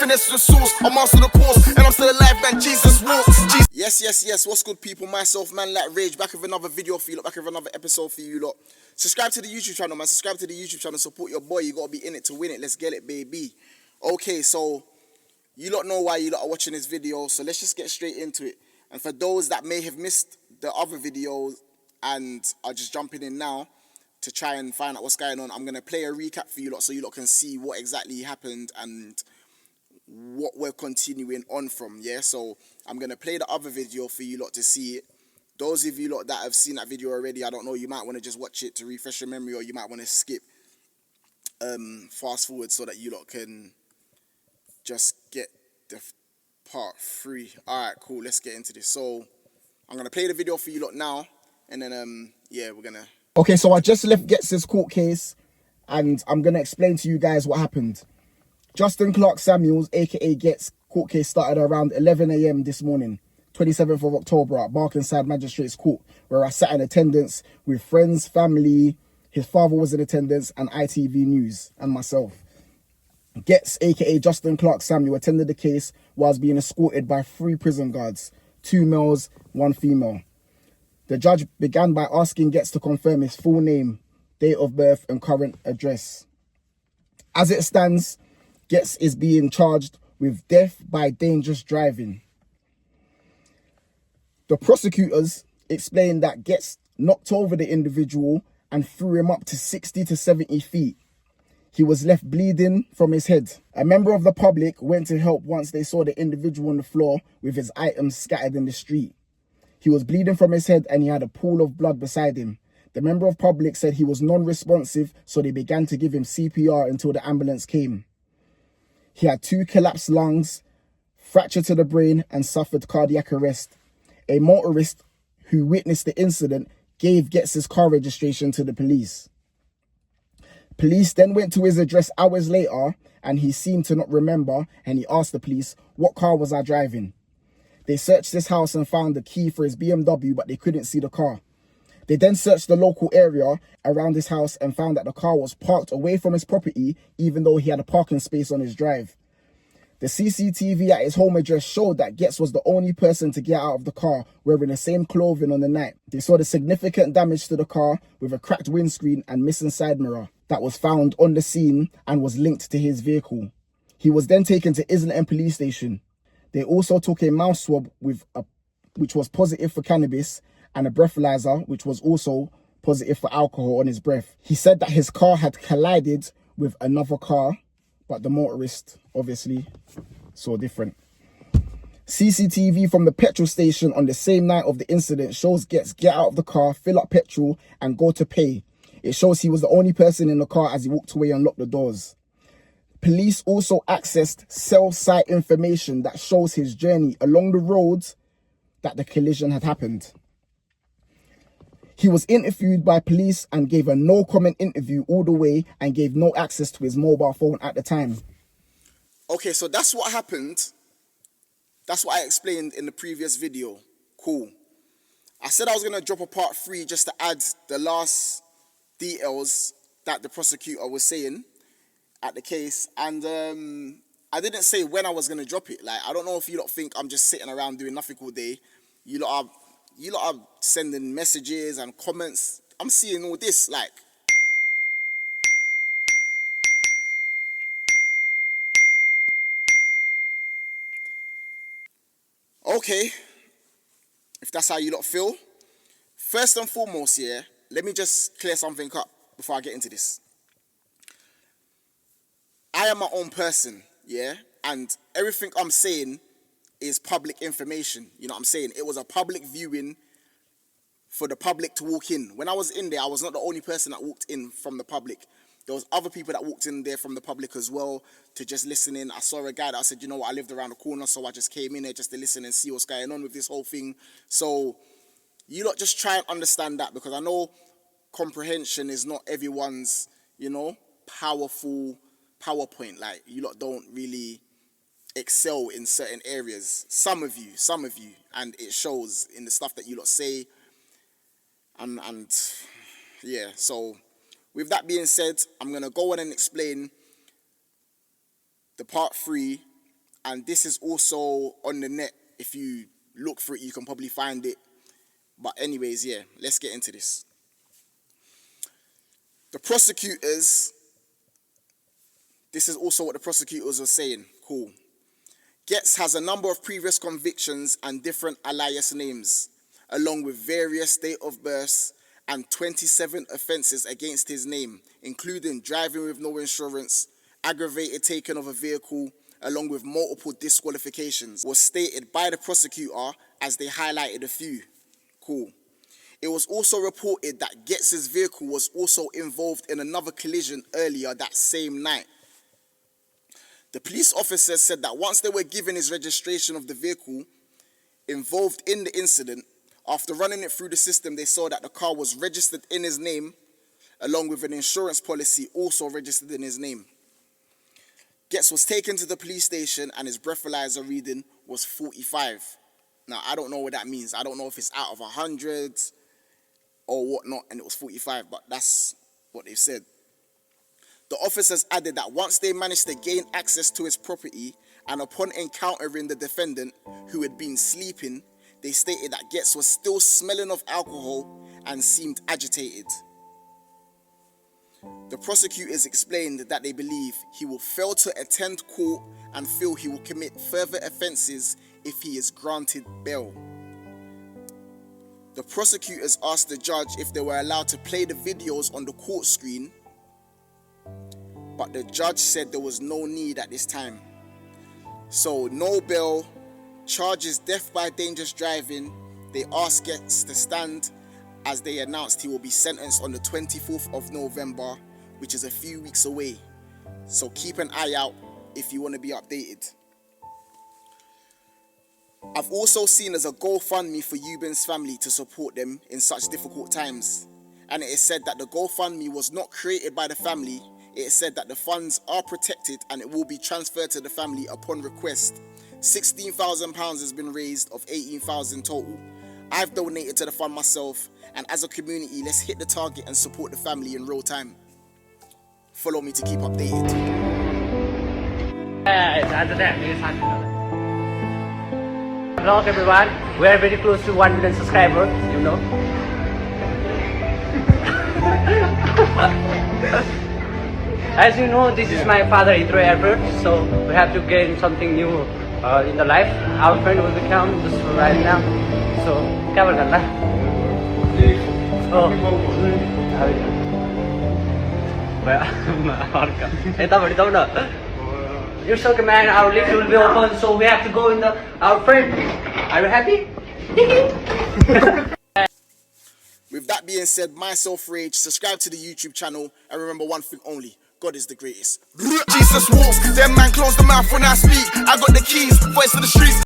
finesse the source. I master the course, and I'm still alive, man. Jesus walks. Yes. What's good, people? Myself, man, like Rage, back with another video for you lot, back with another episode for you lot. Subscribe to the YouTube channel, man. Subscribe to the YouTube channel. Support your boy. You gotta be in it to win it. Let's get it, baby. Okay, so you lot know why you lot are watching this video, so let's just get straight into it. And for those that may have missed the other videos and are just jumping in now to try and find out what's going on, I'm gonna play a recap for you lot so you lot can see what exactly happened and what we're continuing on from. Yeah, so I'm gonna play the other video for you lot to see it. Those of you lot that have seen that video already, I don't know, you might want to just watch it to refresh your memory, or you might want to skip fast forward so that you lot can just get the part 3. Alright, cool, let's get into this. So I'm gonna play the video for you lot now, and then yeah, we're gonna... Okay, so I just left Ghetts' court case, and I'm gonna explain to you guys what happened. Justin Clark Samuels, aka Ghetts, court case started around 11 AM this morning, 27th of October at Barkingside Magistrates Court, where I sat in attendance with friends, family. His father was in attendance, and ITV News, and myself. Ghetts, aka Justin Clark Samuel, attended the case whilst being escorted by 3 prison guards, 2 males, 1 female. The judge began by asking Ghetts to confirm his full name, date of birth, and current address. As it stands, Ghetts is being charged with death by dangerous driving. The prosecutors explained that Ghetts knocked over the individual and threw him up to 60 to 70 feet. He was left bleeding from his head. A member of the public went to help once they saw the individual on the floor with his items scattered in the street. He was bleeding from his head and he had a pool of blood beside him. The member of public said he was non-responsive, so they began to give him CPR until the ambulance came. He had 2 collapsed lungs, fracture to the brain, and suffered cardiac arrest. A motorist who witnessed the incident gave Ghetts' car registration to the police. Police then went to his address hours later, and he seemed to not remember, and he asked the police, "What car was I driving?" They searched his house and found the key for his BMW, but they couldn't see the car. They then searched the local area around his house and found that the car was parked away from his property, even though he had a parking space on his drive. The CCTV at his home address showed that Ghetts was the only person to get out of the car wearing the same clothing on the night. They saw the significant damage to the car with a cracked windscreen and missing side mirror that was found on the scene and was linked to his vehicle. He was then taken to Islington Police Station. They also took a mouth swab which was positive for cannabis, and a breathalyzer, which was also positive for alcohol on his breath. He said that his car had collided with another car, but the motorist obviously saw different. CCTV from the petrol station on the same night of the incident shows Ghetts get out of the car, fill up petrol, and go to pay. It shows he was the only person in the car as he walked away and locked the doors. Police also accessed cell site information that shows his journey along the roads that the collision had happened. He was interviewed by police and gave a no-comment interview all the way and gave no access to his mobile phone at the time. Okay, so that's what happened. That's what I explained in the previous video. Cool. I said I was going to drop a part 3 just to add the last details that the prosecutor was saying at the case. And I didn't say when I was going to drop it. Like, I don't know if you lot think I'm just sitting around doing nothing all day. You lot are sending messages and comments. I'm seeing all this, like. Okay, if that's how you lot feel. First and foremost, yeah, let me just clear something up before I get into this. I am my own person, yeah, and everything I'm saying is public information. You know what I'm saying? It was a public viewing for the public to walk in. When I was in there, I was not the only person that walked in from the public. There was other people that walked in there from the public as well to just listen in. I saw a guy that I said, you know what, I lived around the corner, so I just came in there just to listen and see what's going on with this whole thing. So you lot just try and understand that, because I know comprehension is not everyone's, you know, powerful PowerPoint. Like, you lot don't really excel in certain areas. Some of you, and it shows in the stuff that you lot say. And yeah, so with that being said, I'm going to go on and explain the part 3 And this is also on the net. If you look for it, you can probably find it. But anyways, yeah, let's get into this. The prosecutors, this is also what the prosecutors were saying. Cool. Ghetts has a number of previous convictions and different alias names, along with various date of births and 27 offences against his name, including driving with no insurance, aggravated taking of a vehicle, along with multiple disqualifications, was stated by the prosecutor as they highlighted a few. Cool. It was also reported that Ghetts' vehicle was also involved in another collision earlier that same night. The police officers said that once they were given his registration of the vehicle involved in the incident, after running it through the system, they saw that the car was registered in his name, along with an insurance policy also registered in his name. Ghetts was taken to the police station and his breathalyzer reading was 45. Now, I don't know what that means. I don't know if it's out of 100 or whatnot, and it was 45, but that's what they said. The officers added that once they managed to gain access to his property and upon encountering the defendant, who had been sleeping, they stated that Ghetts was still smelling of alcohol and seemed agitated. The prosecutors explained that they believe he will fail to attend court and feel he will commit further offences if he is granted bail. The prosecutors asked the judge if they were allowed to play the videos on the court screen, but the judge said there was no need at this time. So no bail, charges death by dangerous driving. They asked Ghetts to stand as they announced he will be sentenced on the 24th of November, which is a few weeks away. So keep an eye out if you want to be updated. I've also seen as a GoFundMe for Euban's family to support them in such difficult times. And it is said that the GoFundMe was not created by the family. It is said that the funds are protected and it will be transferred to the family upon request. £16,000 has been raised of 18,000 total. I've donated to the fund myself, and as a community, let's hit the target and support the family in real time. Follow me to keep updated. Hello everyone, we are very close to 1 million subscribers, you know. As you know, this is my father Heathrow Airport, so we have to gain something new in the life. Our friend will become just right now. So, क्या बोल रहा? Oh, it's okay, man. Our lift will be open, so we have to go in the. Our friend, are you happy? With that being said, myself Rage, subscribe to the YouTube channel, and remember one thing only: God is the greatest. Jesus walks, them man close the mouth when I speak. I got the keys, voice for the streets.